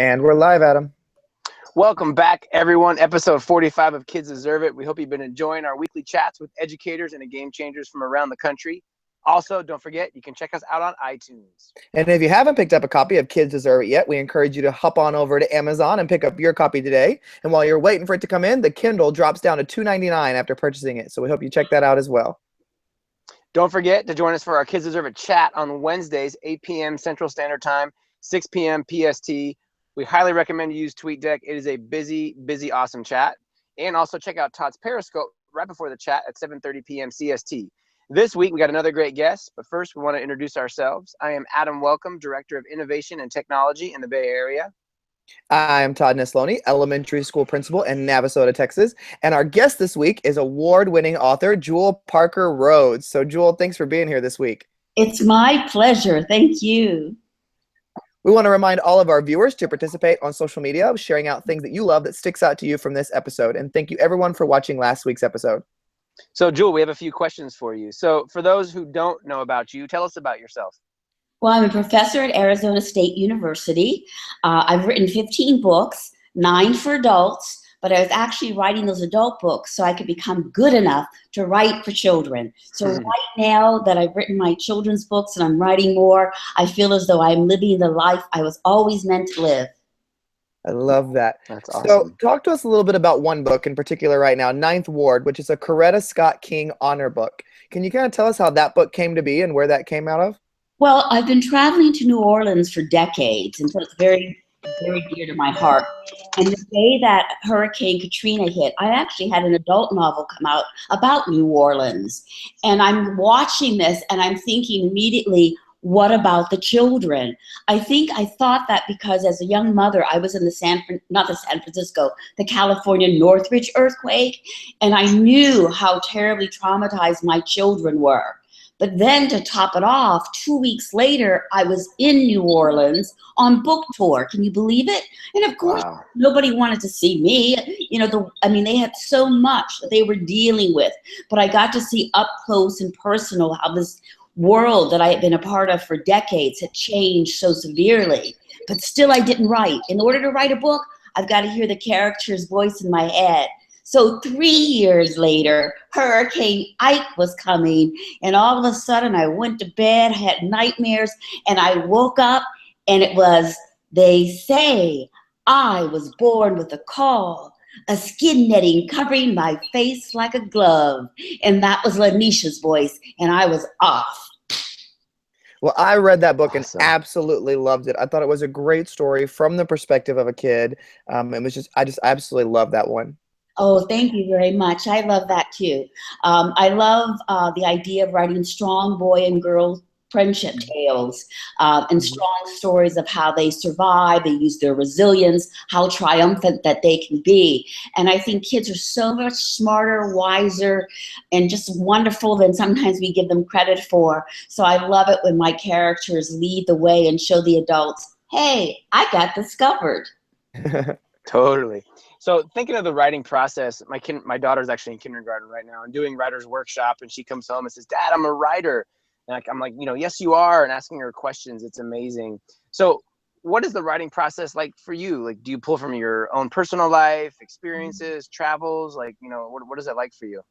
And we're live, Adam. Welcome back, everyone. Episode 45 of Kids Deserve It. We hope you've been enjoying our weekly chats with educators and game changers from around the country. Also, don't forget, you can check us out on iTunes. And if you haven't picked up a copy of Kids Deserve It yet, we encourage you to hop on over to Amazon and pick up your copy today. And while you're waiting for it to come in, the Kindle drops down to $2.99 after purchasing it. So we hope you check that out as well. Don't forget to join us for our Kids Deserve It chat on Wednesdays, 8 p.m. Central Standard Time, 6 p.m. PST. We highly recommend you use TweetDeck. It is a busy, awesome chat. And also check out Todd's Periscope right before the chat at 7:30 p.m. CST. This week, we got another great guest, but first we want to introduce ourselves. I am Adam Welcome, Director of Innovation and Technology in the Bay Area. I'm Todd Nesloni, Elementary School Principal in Navasota, Texas. And our guest this week is award-winning author Jewel Parker Rhodes. So Jewel, thanks for being here this week. It's my pleasure. Thank you. We want to remind all of our viewers to participate on social media, sharing out things that you love that sticks out to you from this episode. And thank you everyone for watching last week's episode. So Jewel, we have a few questions for you. So for those who don't know about you, tell us about yourself. Well, I'm a professor at Arizona State University. I've written 15 books, 9 for adults, but I was actually writing those adult books so I could become good enough to write for children. So right now that I've written my children's books and I'm writing more, I feel as though I'm living the life I was always meant to live. I love that. That's awesome. So talk to us a little bit about one book in particular right now, Ninth Ward, which is a Coretta Scott King honor book. Can you kind of tell us how that book came to be and where that came out of? Well, I've been traveling to New Orleans for decades, and so it's very, very dear to my heart. And the day that Hurricane Katrina hit, I actually had an adult novel come out about New Orleans. And I'm watching this and I'm thinking immediately, what about the children? I thought that because as a young mother, I was in the California Northridge earthquake, and I knew how terribly traumatized my children were. But then to top it off, 2 weeks later, I was in New Orleans on book tour. Can you believe it? And of course, Nobody wanted to see me. They had so much that they were dealing with. But I got to see up close and personal how this world that I had been a part of for decades had changed so severely. But still, I didn't write. In order to write a book, I've got to hear the character's voice in my head. So 3 years later, Hurricane Ike was coming, and all of a sudden I went to bed, I had nightmares, and I woke up, and it was, they say, I was born with a caul, a skin netting covering my face like a glove. And that was Lanisha's voice, and I was off. Well, I read that book and absolutely loved it. I thought it was a great story from the perspective of a kid. I just absolutely love that one. Oh, thank you very much. I love that too. I love the idea of writing strong boy and girl friendship tales and strong stories of how they survive, they use their resilience, how triumphant that they can be. And I think kids are so much smarter, wiser, and just wonderful than sometimes we give them credit for. So I love it when my characters lead the way and show the adults, hey, I got discovered. Totally. So thinking of the writing process, my daughter's actually in kindergarten right now and doing writer's workshop, and she comes home and says, Dad, I'm a writer. And I'm like, yes, you are, and asking her questions. It's amazing. So what is the writing process like for you? Like, do you pull from your own personal life, experiences, travels? Like, what is it like for you?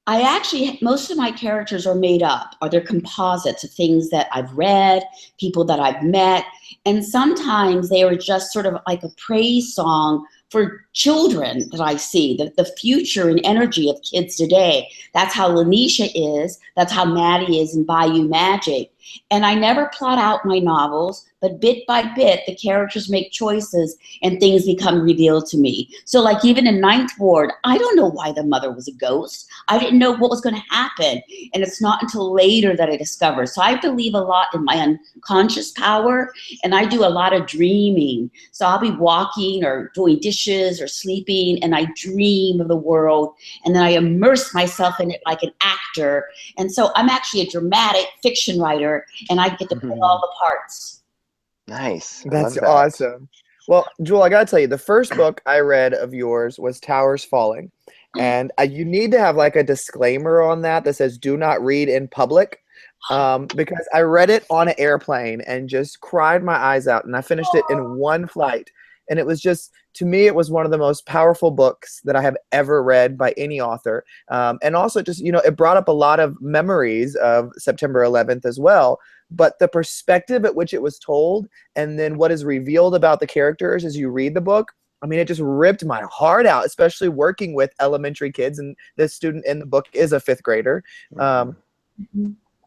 I actually, most of my characters are made up, or they're composites of things that I've read, people that I've met, and sometimes they are just sort of like a praise song for children that I see, the future and energy of kids today. That's how Lanisha is, that's how Maddie is in Bayou Magic. And I never plot out my novels, but bit by bit, the characters make choices and things become revealed to me. So like even in Ninth Ward, I don't know why the mother was a ghost. I didn't know what was going to happen. And it's not until later that I discover. So I believe a lot in my unconscious power, and I do a lot of dreaming. So I'll be walking or doing dishes or sleeping, and I dream of the world, and then I immerse myself in it like an actor. And so I'm actually a dramatic fiction writer, and I get to play all the parts. Nice. That's awesome. Well, Jewel, I gotta tell you, the first book I read of yours was Towers Falling. And you need to have like a disclaimer on that says do not read in public. because I read it on an airplane and just cried my eyes out, and I finished it in one flight. And it was just, to me, it was one of the most powerful books that I have ever read by any author. And also just, it brought up a lot of memories of September 11th as well. But the perspective at which it was told, and then what is revealed about the characters as you read the book, I mean, it just ripped my heart out, especially working with elementary kids. And the student in the book is a fifth grader. It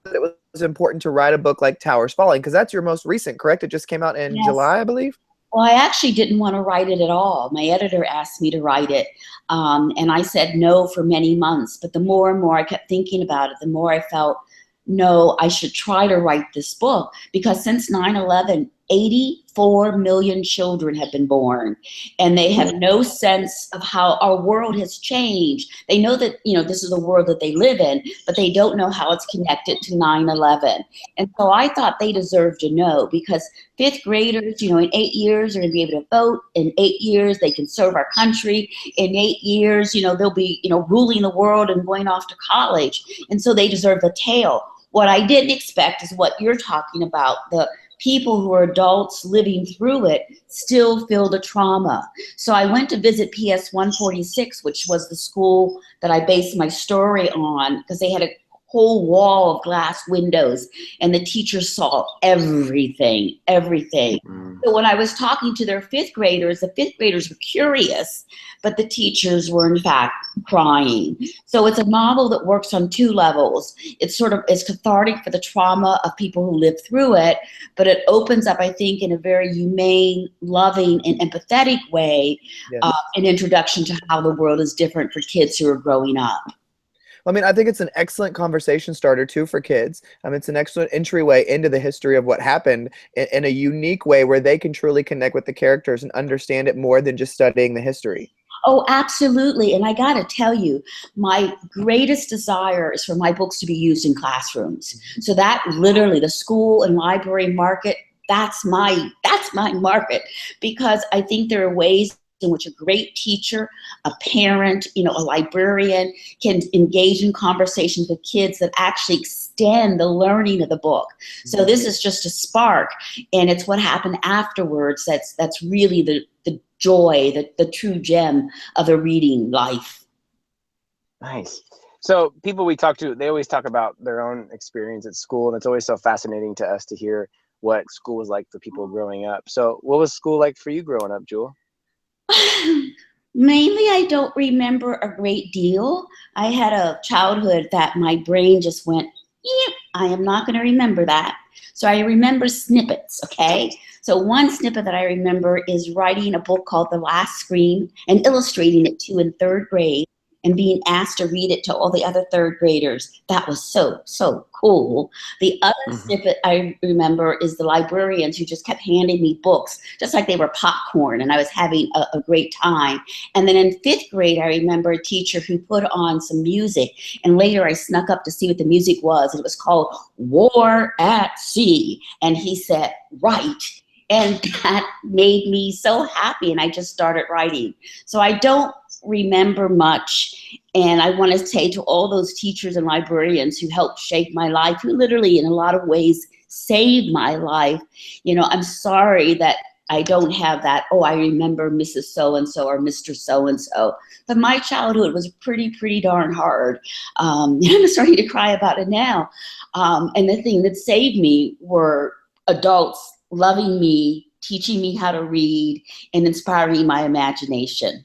was important to write a book like Towers Falling, because that's your most recent, correct? It just came out in July, I believe. Well, I actually didn't want to write it at all. My editor asked me to write it, and I said no for many months. But the more and more I kept thinking about it, the more I felt, no, I should try to write this book, because since 9/11, 84 million children have been born, and they have no sense of how our world has changed. They know that, this is the world that they live in, but they don't know how it's connected to 9/11. And so I thought they deserved to know, because fifth graders, in 8 years are going to be able to vote. In 8 years, they can serve our country. In 8 years, they'll be, ruling the world and going off to college. And so they deserve the tale. What I didn't expect is what you're talking about. The people who are adults living through it still feel the trauma. So I went to visit PS 146, which was the school that I based my story on, because they had a whole wall of glass windows, and the teachers saw everything. So when I was talking to their fifth graders, the fifth graders were curious, but the teachers were in fact crying. So it's a novel that works on two levels. It's cathartic for the trauma of people who live through it, but it opens up, I think, in a very humane, loving, and empathetic way, an introduction to how the world is different for kids who are growing up. I mean, I think it's an excellent conversation starter, too, for kids. It's an excellent entryway into the history of what happened in a unique way where they can truly connect with the characters and understand it more than just studying the history. Oh, absolutely. And I got to tell you, my greatest desire is for my books to be used in classrooms. So that literally, the school and library market, that's my market, because I think there are ways in which a great teacher, a parent, a librarian can engage in conversations with kids that actually extend the learning of the book. So this is just a spark, and it's what happened afterwards that's really the joy, the true gem of the reading life. Nice. So people we talk to, they always talk about their own experience at school, and it's always so fascinating to us to hear what school was like for people growing up. So what was school like for you growing up, Jewel? Mainly, I don't remember a great deal. I had a childhood that my brain just went, I am not going to remember that. So I remember snippets, okay? So one snippet that I remember is writing a book called The Last Scream and illustrating it too in third grade, and being asked to read it to all the other third graders. That was so cool. The other snippet I remember is the librarians who just kept handing me books, just like they were popcorn, and I was having a great time. And then in fifth grade, I remember a teacher who put on some music, and later I snuck up to see what the music was, and it was called War at Sea. And he said, write. And that made me so happy, and I just started writing. So I don't remember much, and I want to say to all those teachers and librarians who helped shape my life, who literally in a lot of ways saved my life, I'm sorry that I don't have that, I remember Mrs. So-and-so or Mr. So-and-so. But my childhood was pretty darn hard. I'm starting to cry about it now. And the thing that saved me were adults loving me, teaching me how to read, and inspiring my imagination.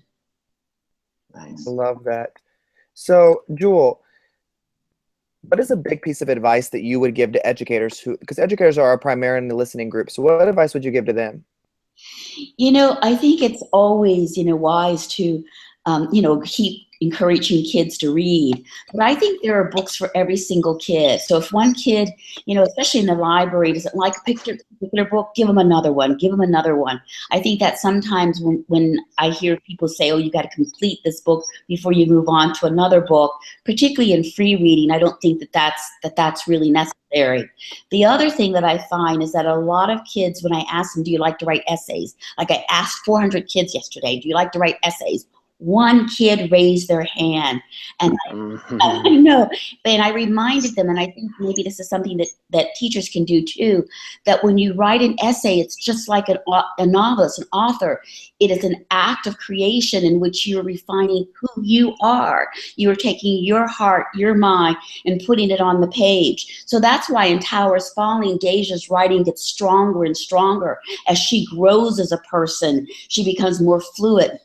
Nice. Love that. So, Jewel, what is a big piece of advice that you would give to educators because educators are our primary listening group. So what advice would you give to them? I think it's always, wise to, keep encouraging kids to read. But I think there are books for every single kid. So if one kid, especially in the library, doesn't like a particular book, give them another one, give them another one. I think that sometimes when I hear people say, you got to complete this book before you move on to another book, particularly in free reading, I don't think that's really necessary. The other thing that I find is that a lot of kids, when I ask them, do you like to write essays? Like I asked 400 kids yesterday, do you like to write essays? one kid raised their hand. And I know, and I reminded them, and I think maybe this is something that teachers can do too, that when you write an essay, it's just like a novelist, an author. It is an act of creation in which you're refining who you are. You're taking your heart, your mind, and putting it on the page. So that's why in Towers Falling, Deja's writing gets stronger and stronger. As she grows as a person, she becomes more fluent,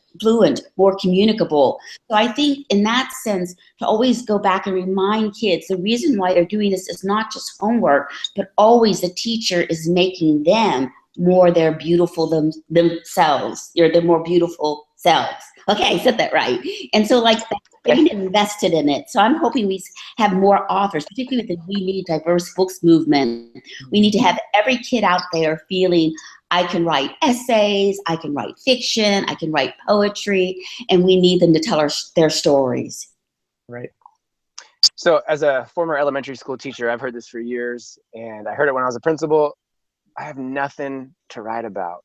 more communicable. So I think in that sense, to always go back and remind kids the reason why they're doing this is not just homework, but always the teacher is making them more their beautiful themselves. They're more beautiful selves. Okay, I said that right. And so like they've invested in it. So I'm hoping we have more authors, particularly with the We Need Diverse Books movement. We need to have every kid out there feeling I can write essays, I can write fiction, I can write poetry, and we need them to tell their stories. Right. So as a former elementary school teacher, I've heard this for years, and I heard it when I was a principal. I have nothing to write about.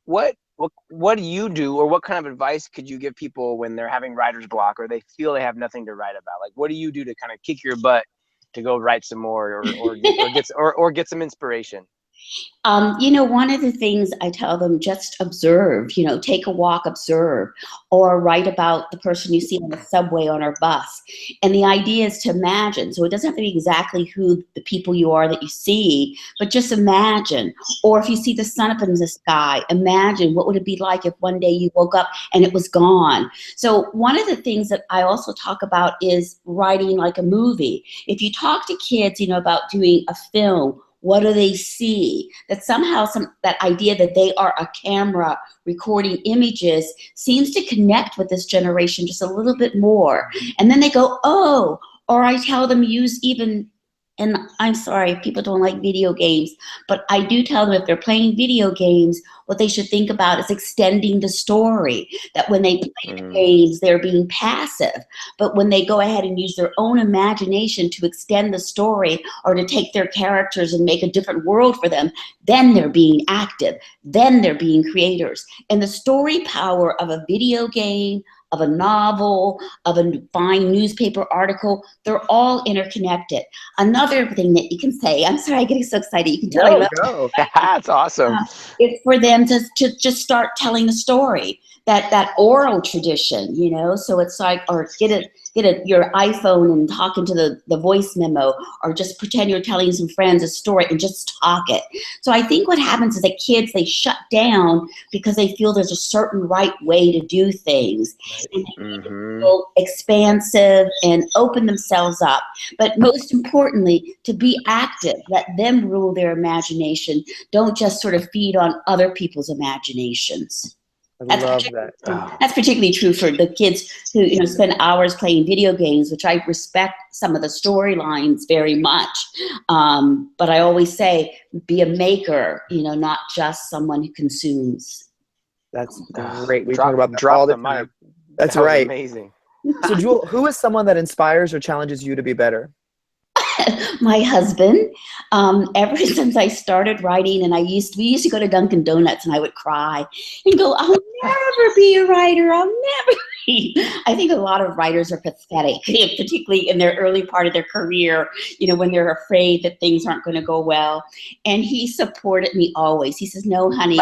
What do you do, or what kind of advice could you give people when they're having writer's block or they feel they have nothing to write about? Like, what do you do to kind of kick your butt to go write some more or get some inspiration? One of the things I tell them, just observe, take a walk, observe, or write about the person you see on the subway, on our bus. And the idea is to imagine. So it doesn't have to be exactly who the people you are that you see, but just imagine. Or if you see the sun up in the sky, imagine what would it be like if one day you woke up and it was gone. So one of the things that I also talk about is writing like a movie. If you talk to kids, about doing a film, what do they see? That somehow that idea that they are a camera recording images seems to connect with this generation just a little bit more. And then they go, oh, or I tell them use even, and I'm sorry, people don't like video games, but I do tell them if they're playing video games, what they should think about is extending the story. That when they play the games, they're being passive. But when they go ahead and use their own imagination to extend the story or to take their characters and make a different world for them, then they're being active. Then they're being creators. And the story power of a video game, of a novel, of a fine newspaper article, they're all interconnected. Another thing that you can say, I'm sorry, I'm getting so excited. You can tell I love go. That's awesome. It's for them to just start telling the story, that oral tradition, so it's like, or get your iPhone and talk into the voice memo, or just pretend you're telling some friends a story and just talk it. So I think what happens is that kids, they shut down because they feel there's a certain right way to do things. And they feel expansive and open themselves up. But most importantly, to be active, let them rule their imagination. Don't just sort of feed on other people's imaginations. That's particularly true for the kids who spend hours playing video games, which I respect some of the storylines very much. But I always say, be a maker, not just someone who consumes. That's great. We talk about that all the time. That's right. Amazing. So Jewel, who is someone that inspires or challenges you to be better? My husband. Ever since I started writing, and we used to go to Dunkin' Donuts, and I would cry and go, I'll never be a writer. I'll never be. I think a lot of writers are pathetic, particularly in their early part of their career, when they're afraid that things aren't going to go well. And he supported me always. He says, no, honey,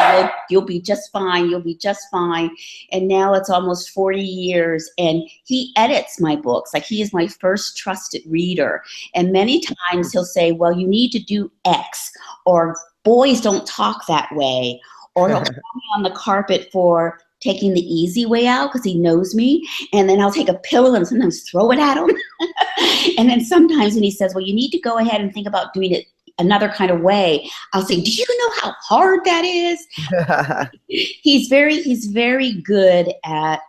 you'll be just fine. You'll be just fine. And now it's almost 40 years, and he edits my books. Like, he is my first trusted reader. And many times he'll say, well, you need to do X, or boys don't talk that way, or he'll put me on the carpet for taking the easy way out because he knows me, and then I'll take a pillow and sometimes throw it at him. And then sometimes when he says, well, you need to go ahead and think about doing it another kind of way, I'll say, do you know how hard that is? He's very good at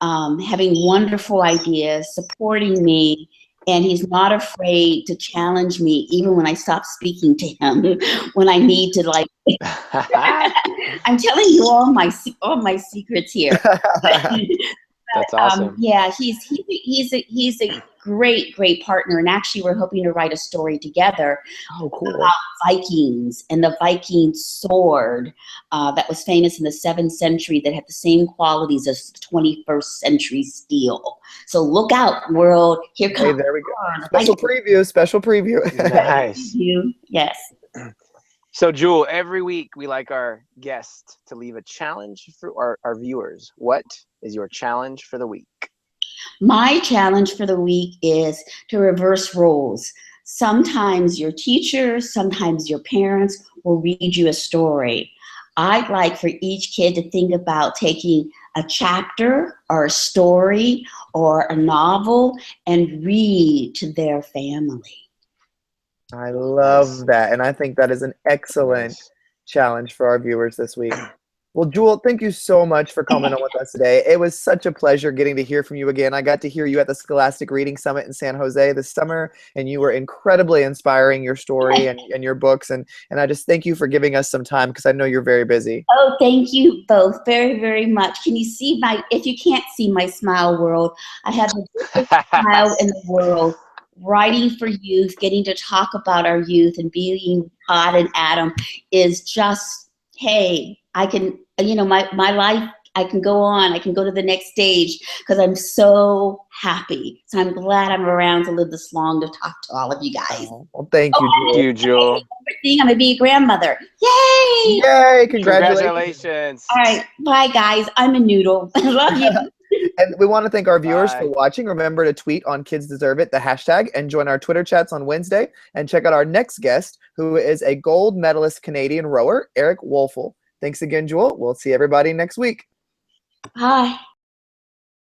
having wonderful ideas, supporting me, and he's not afraid to challenge me even when I stop speaking to him, when I need to, like, I'm telling you all my secrets here. That's awesome. Yeah, he's a great, great partner. And actually, we're hoping to write a story together Oh, cool. about Vikings and the Viking sword that was famous in the 7th century that had the same qualities as the 21st century steel. So look out, world. Here comes. Hey, there we go. Special preview, special preview. Nice. Yes. So, Jewel, every week we like our guest to leave a challenge for our viewers. What is your challenge for the week? My challenge for the week is to reverse roles. Sometimes your teachers, sometimes your parents will read you a story. I'd like for each kid to think about taking a chapter or a story or a novel and read to their family. I love that. And I think that is an excellent challenge for our viewers this week. Well, Jewel, thank you so much for coming on with us today. It was such a pleasure getting to hear from you again. I got to hear you at the Scholastic Reading Summit in San Jose this summer, and you were incredibly inspiring, your story and your books. And I just thank you for giving us some time because I know you're very busy. Oh, thank you both very, very much. Can you see if you can't see my smile world, I have the biggest smile in the world. Writing for youth, getting to talk about our youth and being Todd and Adam is just, hey, I can, my life, I can go on. I can go to the next stage because I'm so happy. So I'm glad I'm around to live this long to talk to all of you guys. Oh, well, thank you, Jewel. Thank you, Jewel. I'm going to be a grandmother. Yay! Yay! Congratulations. All right. Bye, guys. I'm a noodle. I love you. And we want to thank our viewers for watching. Remember to tweet on Kids Deserve It, the hashtag, and join our Twitter chats on Wednesday. And check out our next guest, who is a gold medalist Canadian rower, Eric Wolfel. Thanks again, Jewel. We'll see everybody next week. Bye.